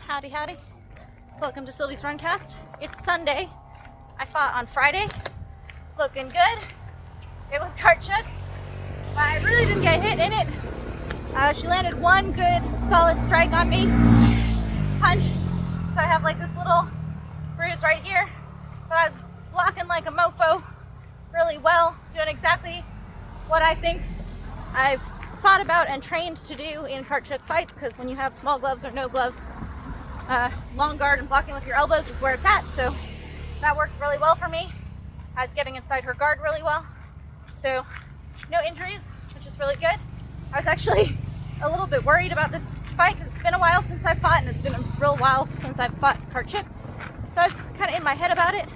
Howdy, howdy. Welcome to Sylvie's Runcast. It's Sunday. I fought on Friday. Looking good. It was Chuek, but I really didn't get hit in it. She landed one good solid strike on me. Punch. So I have like this little bruise right here. But I was blocking like a mofo really well, doing exactly what I think I've thought about and trained to do in Chuek fights, because when you have small gloves or no gloves, long guard and blocking with your elbows is where it's at. So that worked really well for me. I was getting inside her guard really well. So no injuries, which is really good. I was actually a little bit worried about this fight because it's been a while since I fought, and it's been a real while since I've fought Chuek. So I was kind of in my head about it.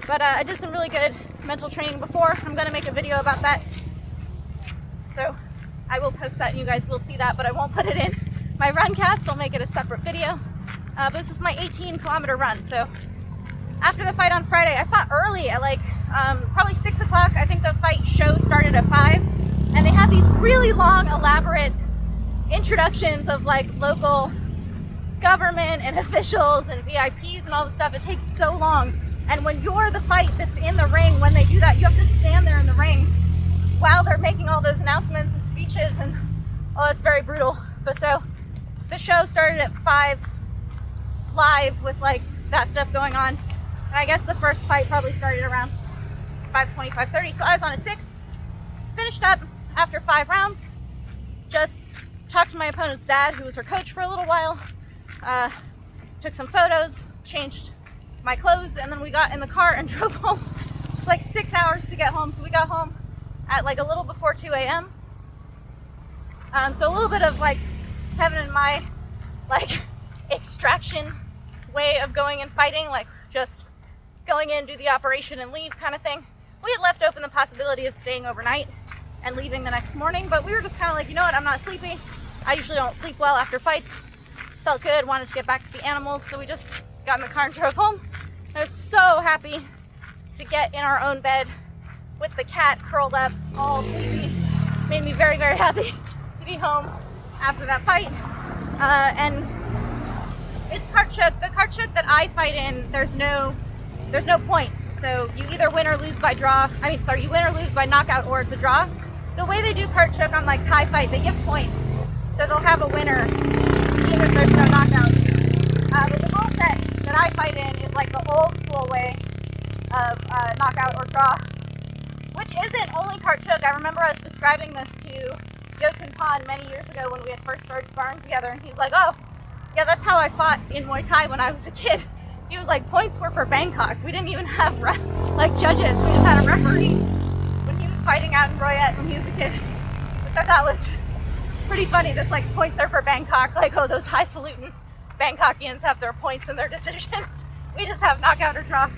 But I did some really good mental training before. I'm going to make a video about that. So I will post that and you guys will see that, but I won't put it in my Runcast. I'll make it a separate video. But this is my 18-kilometer run. So after the fight on Friday, I fought early at like probably 6 o'clock. I think the fight show started at 5. And they had these really long, elaborate introductions of like local government and officials and VIPs and all this stuff. It takes so long. And when you're the fight that's in the ring, when they do that, you have to stand there in the ring while they're making all those announcements and speeches, and oh, it's very brutal. But so the show started at 5 live with like that stuff going on. And I guess the first fight probably started around 5:20, 5:30. So I was on at 6, finished up after 5 rounds, just talked to my opponent's dad, who was her coach for a little while, took some photos, changed my clothes, and then we got in the car and drove home. Just like 6 hours to get home. So we got home at like a little before 2 a.m. So a little bit of like Kevin and my like extraction way of going and fighting, like just going in, do the operation and leave kind of thing. We had left open the possibility of staying overnight and leaving the next morning, but we were just kind of like, you know what, I'm not sleepy. I usually don't sleep well after fights. Felt good, wanted to get back to the animals, so we just got in the car and drove home. I was so happy to get in our own bed with the cat curled up, all sleepy. Made me very, very happy to be home after that fight. And it's Chuek. The Chuek that I fight in, there's no points. So you either win or lose by you win or lose by knockout, or it's a draw. The way they do Chuek on like Thai fight, they give points. So they'll have a winner even if there's no knockout. But the rule set that I fight in is like the old school way of knockout or draw, which isn't only Chuek. I remember I was describing this to Yoken Pan many years ago when we had first started sparring together, and he's like, oh, yeah, that's how I fought in Muay Thai when I was a kid. He was like, points were for Bangkok. We didn't even have like judges. We just had a referee when he was fighting out in Royette when he was a kid, which I thought was pretty funny. This like points are for Bangkok, like, oh, those highfalutin Bangkokians have their points in their decisions. We just have knockout or draw.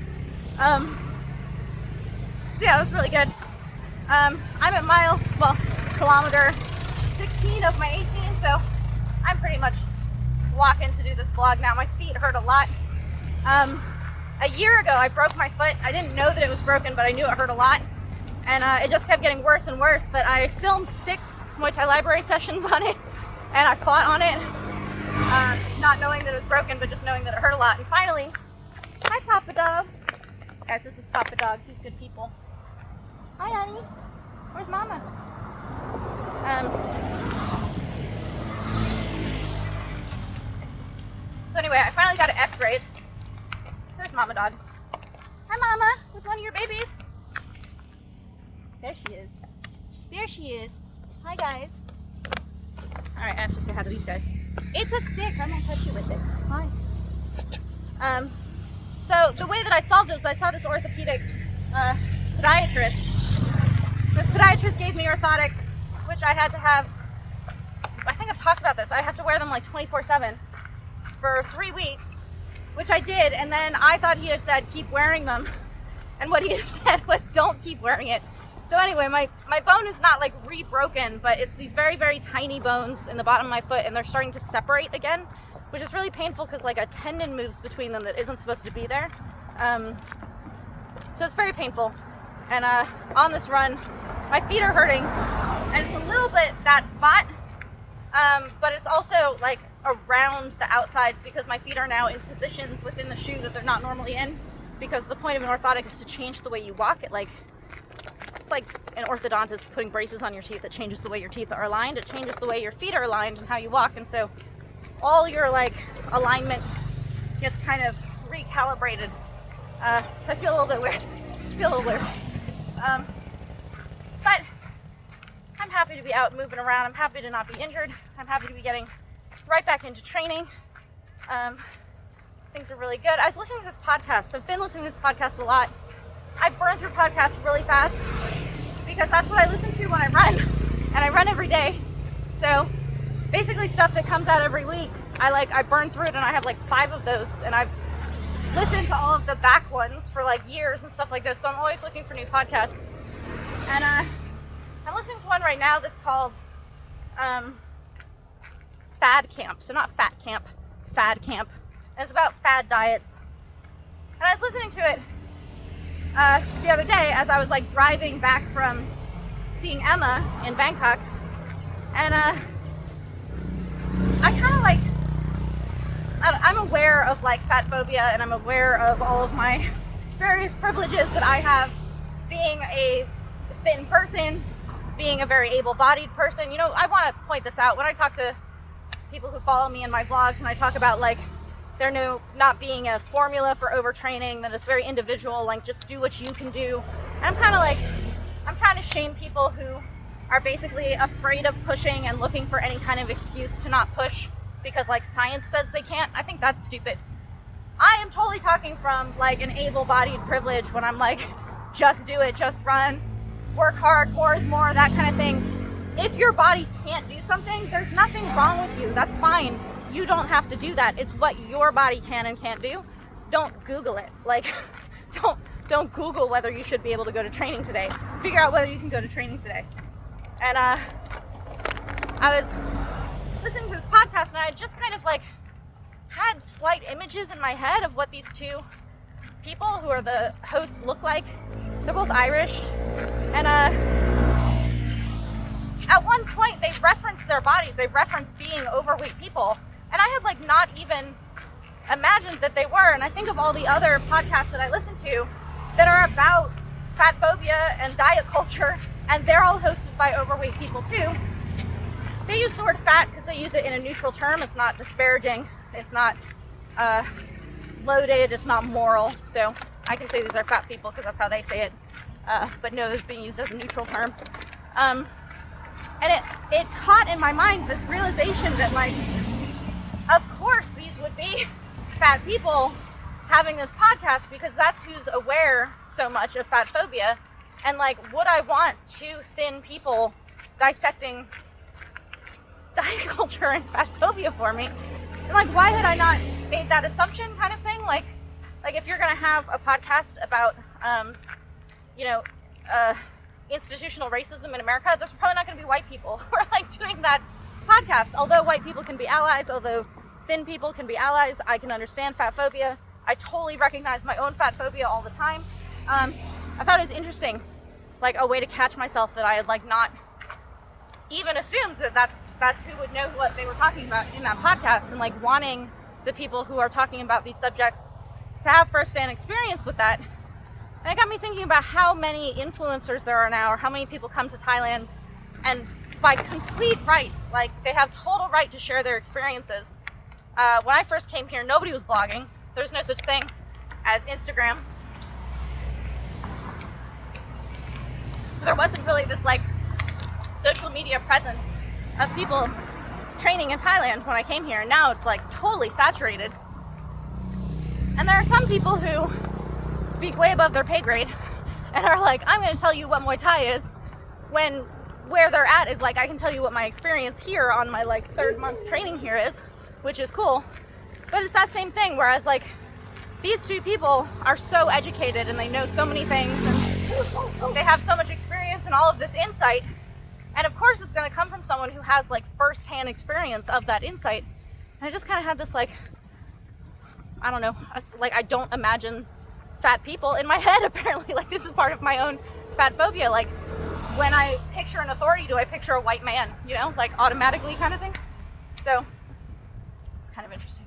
So yeah, it was really good. I'm at kilometer 16 of my 18, so I'm pretty much walking to do this vlog now. My feet hurt a lot. A year ago, I broke my foot. I didn't know that it was broken, but I knew it hurt a lot. And it just kept getting worse and worse. But I filmed 6 Muay Thai library sessions on it, and I fought on it, not knowing that it was broken, but just knowing that it hurt a lot. And finally, hi, Papa Dog. Guys, this is Papa Dog. He's good people. Hi, honey. Where's Mama? So anyway, I finally got it x-rayed. There's Mama Dog. Hi, Mama, with one of your babies. There she is. There she is. Hi, guys. All right, I have to say hi to these guys. It's a stick. I'm gonna touch you with it. Hi. So the way that I solved it was I saw this orthopedic podiatrist. This podiatrist gave me orthotics, which I had to have. I think I've talked about this. I have to wear them like 24/7 for 3 weeks, which I did. And then I thought he had said keep wearing them, and what he had said was don't keep wearing it. So anyway, my bone is not like re-broken, but it's these very, very tiny bones in the bottom of my foot, and they're starting to separate again, which is really painful because like a tendon moves between them that isn't supposed to be there. So it's very painful. And on this run, my feet are hurting, and it's a little bit that spot, but it's also like around the outsides because my feet are now in positions within the shoe that they're not normally in, because the point of an orthotic is to change the way you walk. It's like an orthodontist putting braces on your teeth. It changes the way your teeth are aligned. It changes the way your feet are aligned and how you walk. And so all your like alignment gets kind of recalibrated. So I feel a little bit weird. But I'm happy to be out moving around. I'm happy to not be injured. I'm happy to be getting right back into training. Things are really good. I was listening to this podcast. I've been listening to this podcast a lot. I burn through podcasts really fast because that's what I listen to when I run. And I run every day. So basically stuff that comes out every week, I burn through it, and I have like 5 of those, and I've listened to all of the back ones for like years and stuff like this. So I'm always looking for new podcasts. And I'm listening to one right now that's called Fad Camp. So not Fat Camp, Fad Camp. And it's about fad diets. And I was listening to it the other day as I was like driving back from seeing Emma in Bangkok. And I kind of like, I'm aware of like fat phobia, and I'm aware of all of my various privileges that I have being a thin person, being a very able-bodied person. You know, I want to point this out when I talk to people who follow me in my vlogs, and I talk about like there not being a formula for overtraining, that it's very individual, like just do what you can do. And I'm kind of like, I'm trying to shame people who are basically afraid of pushing and looking for any kind of excuse to not push because like science says they can't. I think that's stupid. I am totally talking from like an able-bodied privilege when I'm like, just do it, just run, work hard, more is more, that kind of thing. If your body can't do something, there's nothing wrong with you. That's fine. You don't have to do that. It's what your body can and can't do. Don't Google it. Like, don't Google whether you should be able to go to training today. Figure out whether you can go to training today. And I was listening to this podcast, and I just kind of like had slight images in my head of what these two people who are the hosts look like. They're both Irish, and at one point they referenced their bodies. They referenced being overweight people, and I had like not even imagined that they were. And I think of all the other podcasts that I listen to that are about fat phobia and diet culture, and they're all hosted by overweight people too. They use the word fat because they use it in a neutral term. It's not disparaging. It's not loaded. It's not moral. So I can say these are fat people because that's how they say it. But no, it's being used as a neutral term. And it caught in my mind this realization that like, of course these would be fat people having this podcast because that's who's aware so much of fat phobia. And like, would I want 2 thin people dissecting diet culture and fat phobia for me? And like, why had I not made that assumption kind of thing? Like if you're going to have a podcast about, institutional racism in America, there's probably not going to be white people who are like doing that podcast. Although white people can be allies, although thin people can be allies, I can understand fat phobia. I totally recognize my own fat phobia all the time. I thought it was interesting, like a way to catch myself that I had like not even assumed that that's who would know what they were talking about in that podcast, and like wanting the people who are talking about these subjects to have firsthand experience with that. And it got me thinking about how many influencers there are now, or how many people come to Thailand and by complete right, like they have total right to share their experiences. When I first came here, nobody was blogging. There's no such thing as Instagram. So there wasn't really this like social media presence of people training in Thailand when I came here. And now it's like totally saturated. And there are some people who speak way above their pay grade and are like, I'm going to tell you what Muay Thai is, when where they're at is like, I can tell you what my experience here on my like 3rd month training here is, which is cool. But it's that same thing, whereas like these 2 people are so educated and they know so many things and they have so much experience and all of this insight. And of course it's going to come from someone who has like first-hand experience of that insight. And I just kind of had this like, I don't know, like I don't imagine fat people in my head apparently. Like this is part of my own fat phobia. Like when I picture an authority, do I picture a white man, like automatically kind of thing? So kind of interesting.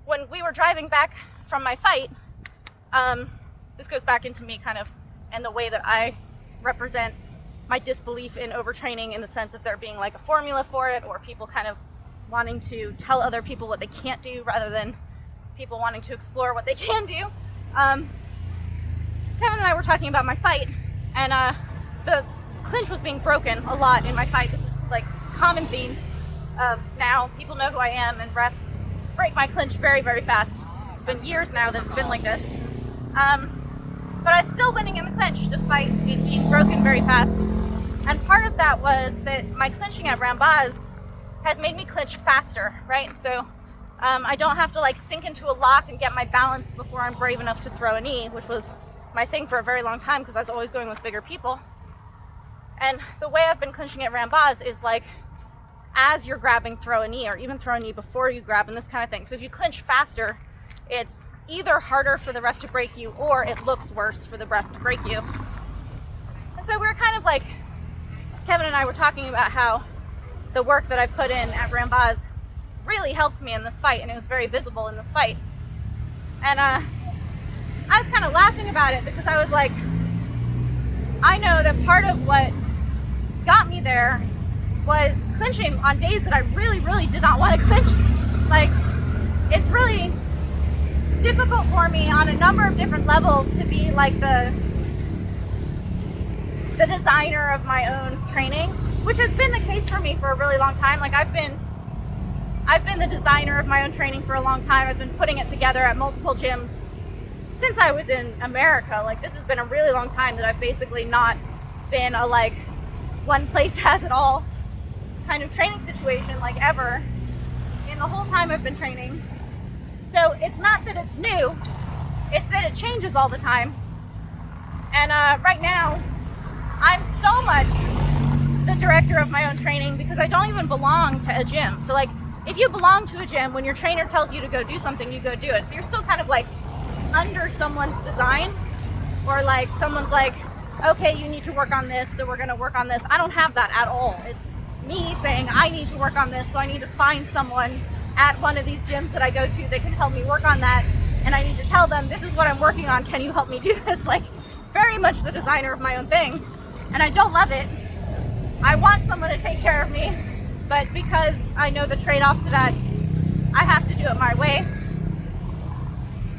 When we were driving back from my fight, this goes back into me kind of and the way that I represent my disbelief in overtraining, in the sense of there being like a formula for it, or people kind of wanting to tell other people what they can't do rather than people wanting to explore what they can do. Kevin and I were talking about my fight, and the clinch was being broken a lot in my fight. This is like a common theme of now people know who I am, and refs break my clinch very, very fast. It's been years now that it's been like this. But I was still winning in the clinch despite it being broken very fast. And part of that was that my clinching at Rambaz has made me clinch faster, right? So I don't have to like sink into a lock and get my balance before I'm brave enough to throw a knee, which was my thing for a very long time because I was always going with bigger people. And the way I've been clinching at Rambaz is like, as you're grabbing, throw a knee, or even throw a knee before you grab, and this kind of thing. So if you clinch faster, it's either harder for the ref to break you, or it looks worse for the ref to break you. And so we're kind of like, Kevin and I were talking about how the work that I put in at Rambaz really helped me in this fight, and it was very visible in this fight. And I was kind of laughing about it because I was like, I know that part of what got me there was clinching on days that I really, really did not want to clinch. Like, it's really difficult for me on a number of different levels to be like the designer of my own training, which has been the case for me for a really long time. Like I've been the designer of my own training for a long time. I've been putting it together at multiple gyms since I was in America. Like this has been a really long time that I've basically not been a like one place has it all kind of training situation like ever in the whole time I've been training. So it's not that it's new, it's that it changes all the time. And right now, I'm so much the director of my own training because I don't even belong to a gym. So like, if you belong to a gym, when your trainer tells you to go do something, you go do it. So you're still kind of like under someone's design, or like someone's like, okay, you need to work on this, so we're gonna work on this. I don't have that at all. It's me saying I need to work on this, so I need to find someone at one of these gyms that I go to that can help me work on that, and I need to tell them, this is what I'm working on, can you help me do this? Like, very much the designer of my own thing, and I don't love it. I want someone to take care of me, but because I know the trade-off to that, I have to do it my way.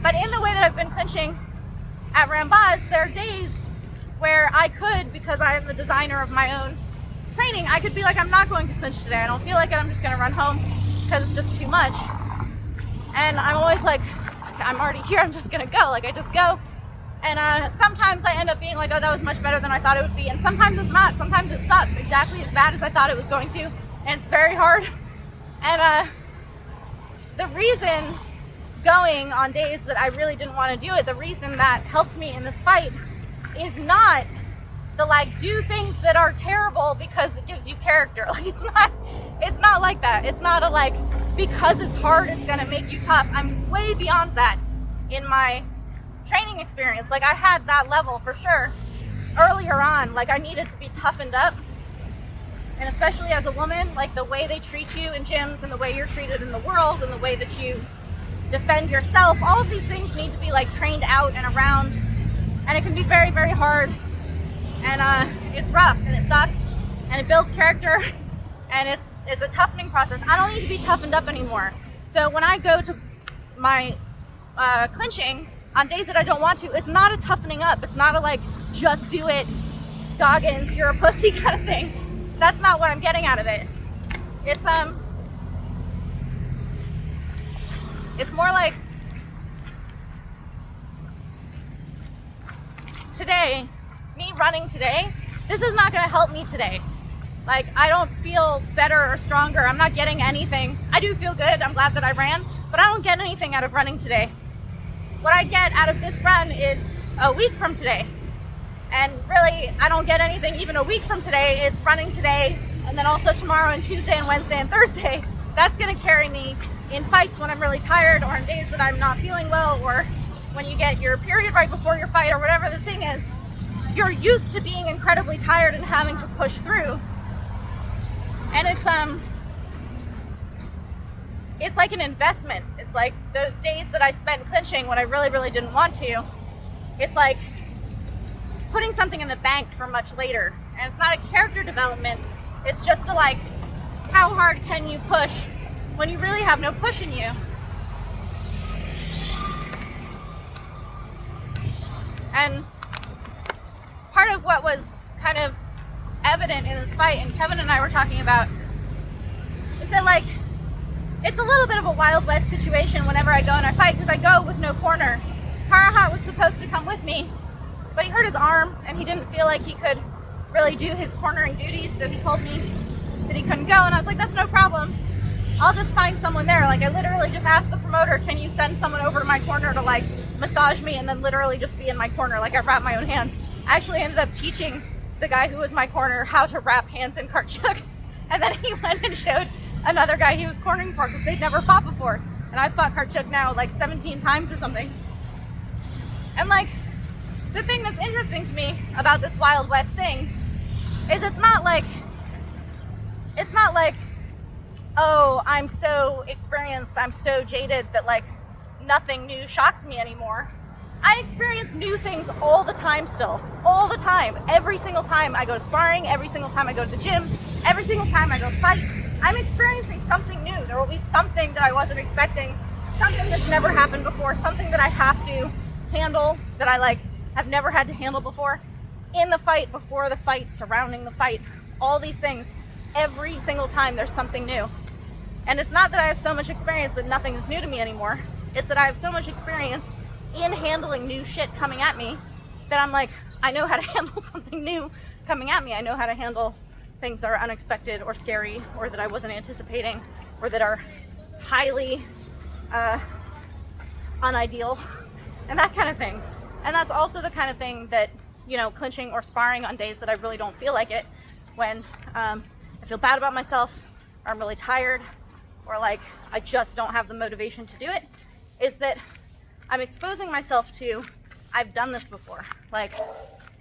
But in the way that I've been clinching at Rambaz, there are days where I could, because I am the designer of my own training, I could be like, I'm not going to clinch today, I don't feel like it, I'm just gonna run home because it's just too much. And I'm always like, okay, I'm already here, I'm just gonna go. Like I just go. And sometimes I end up being like, oh, that was much better than I thought it would be. And sometimes it's not. Sometimes it sucks exactly as bad as I thought it was going to. And it's very hard. And the reason going on days that I really didn't want to do it, the reason that helped me in this fight is not the like, do things that are terrible because it gives you character. Like it's not like that. It's not a like, because it's hard, it's gonna make you tough. I'm way beyond that in my training experience. Like I had that level for sure earlier on. Like I needed to be toughened up, and especially as a woman, like the way they treat you in gyms and the way you're treated in the world and the way that you defend yourself, all of these things need to be like trained out and around, and it can be very, very hard, and it's rough and it sucks and it builds character, and it's a toughening process. I don't need to be toughened up anymore. So when I go to my clinching on days that I don't want to, it's not a toughening up. It's not a like, just do it, Goggins, you're a pussy kind of thing. That's not what I'm getting out of it. It's more like, today, me running today, this is not gonna help me today. Like, I don't feel better or stronger. I'm not getting anything. I do feel good. I'm glad that I ran, but I don't get anything out of running today. What I get out of this run is a week from today. And really, I don't get anything even a week from today. It's running today, and then also tomorrow and Tuesday and Wednesday and Thursday. That's gonna carry me in fights when I'm really tired, or on days that I'm not feeling well, or when you get your period right before your fight, or whatever the thing is. You're used to being incredibly tired and having to push through. And it's it's like an investment. It's like those days that I spent clinching when I really, really didn't want to. It's like putting something in the bank for much later. And it's not a character development. It's just to like, how hard can you push when you really have no push in you? And part of what was kind of evident in this fight, and Kevin and I were talking about, is that like, it's a little bit of a Wild West situation whenever I go in a fight, because I go with no corner. Karahat was supposed to come with me, but he hurt his arm and he didn't feel like he could really do his cornering duties, so he told me that he couldn't go, and I was like, that's no problem. I'll just find someone there. Like, I literally just asked the promoter, can you send someone over to my corner to like massage me and then literally just be in my corner? Like, I wrap my own hands. I actually ended up teaching the guy who was my corner how to wrap hands in Chuek, and then he went and showed another guy he was cornering for, because they'd never fought before. And I've fought Chuek now like 17 times or something. And like, the thing that's interesting to me about this Wild West thing is it's not like, oh, I'm so experienced, I'm so jaded that like nothing new shocks me anymore. I experience new things all the time still, all the time. Every single time I go to sparring, every single time I go to the gym, every single time I go fight, I'm experiencing something new. There will be something that I wasn't expecting, something that's never happened before, something that I have to handle that I like have never had to handle before. In the fight, before the fight, surrounding the fight, all these things, every single time there's something new. And it's not that I have so much experience that nothing is new to me anymore. It's that I have so much experience in handling new shit coming at me that I'm like, I know how to handle something new coming at me. I know how to handle things that are unexpected or scary or that I wasn't anticipating or that are highly unideal and that kind of thing. And that's also the kind of thing that, you know, clinching or sparring on days that I really don't feel like it, when I feel bad about myself, or I'm really tired, or like I just don't have the motivation to do it, is that I'm exposing myself to, I've done this before. Like,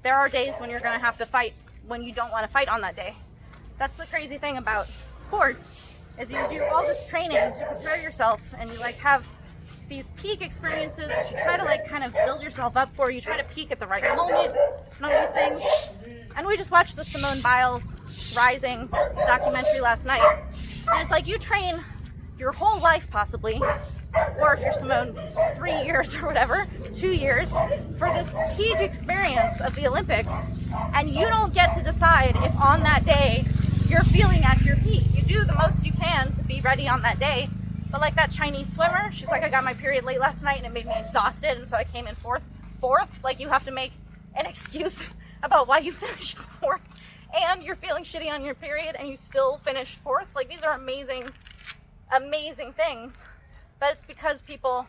there are days when you're gonna have to fight when you don't want to fight on that day. That's the crazy thing about sports, is you do all this training to prepare yourself, and you like have these peak experiences that you try to like kind of build yourself up for. You try to peak at the right moment and all these things. And we just watched the Simone Biles Rising documentary last night. And it's like you train your whole life possibly, or if you're Simone, 3 years or whatever, 2 years, for this peak experience of the Olympics. And you don't get to decide if on that day you're feeling at your peak. You do the most you can to be ready on that day. But like that Chinese swimmer, she's like, I got my period late last night and it made me exhausted, and so I came in fourth. Like, you have to make an excuse about why you finished fourth, and you're feeling shitty on your period and you still finished fourth. Like, these are amazing, amazing things. But it's because people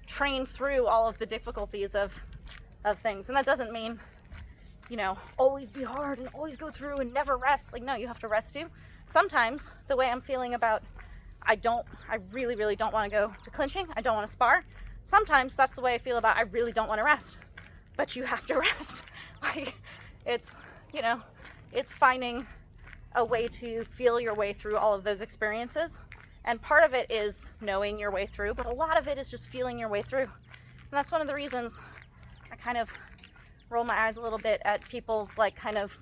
train through all of the difficulties of things. And that doesn't mean, you know, always be hard and always go through and never rest. Like, no, you have to rest too. Sometimes the way I'm feeling about, I really, really don't want to go to clinching, I don't want to spar. Sometimes that's the way I feel about, I really don't want to rest. But you have to rest. Like, it's, you know, it's finding a way to feel your way through all of those experiences. And part of it is knowing your way through, but a lot of it is just feeling your way through. And that's one of the reasons I kind of roll my eyes a little bit at people's like kind of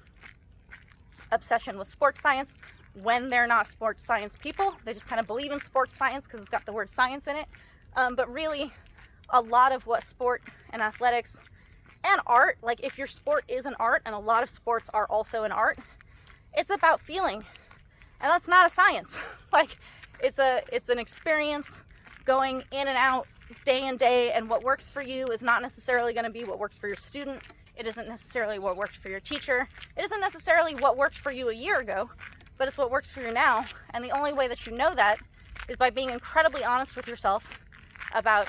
obsession with sports science when they're not sports science people. They just kind of believe in sports science because it's got the word science in it. But really, a lot of what sport and athletics and art, like if your sport is an art, and a lot of sports are also an art, it's about feeling. And that's not a science. Like, it's an experience going in and out day and day, and what works for you is not necessarily going to be what works for your student. It isn't necessarily what worked for your teacher. It isn't necessarily what worked for you a year ago, but it's what works for you now. And the only way that you know that is by being incredibly honest with yourself about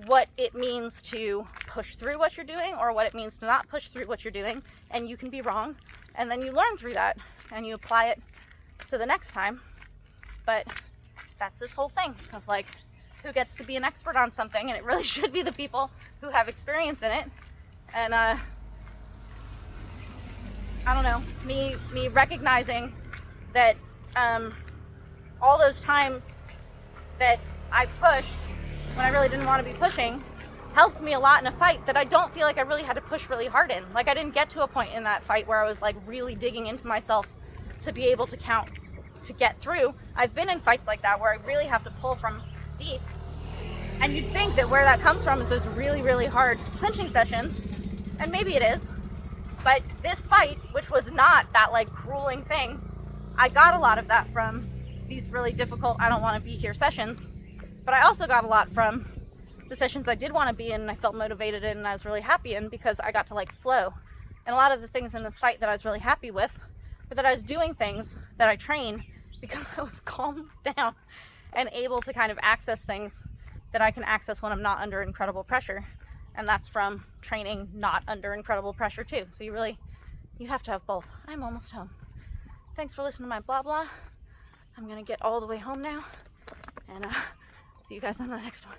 what it means to push through what you're doing, or what it means to not push through what you're doing. And you can be wrong, and then you learn through that and you apply it to the next time. But that's this whole thing of like, who gets to be an expert on something, and it really should be the people who have experience in it. And I don't know, me recognizing that all those times that I pushed when I really didn't want to be pushing helped me a lot in a fight that I don't feel like I really had to push really hard in. Like, I didn't get to a point in that fight where I was like really digging into myself to be able to count, to get through. I've been in fights like that where I really have to pull from deep. And you'd think that where that comes from is those really, really hard clinching sessions. And maybe it is. But this fight, which was not that like grueling thing, I got a lot of that from these really difficult, I don't want to be here sessions. But I also got a lot from the sessions I did want to be in and I felt motivated in and I was really happy in, because I got to like flow. And a lot of the things in this fight that I was really happy with were that I was doing things that I trained because I was calmed down and able to kind of access things that I can access when I'm not under incredible pressure. And that's from training not under incredible pressure too. So you have to have both. I'm almost home. Thanks for listening to my blah blah. I'm gonna get all the way home now, and see you guys on the next one.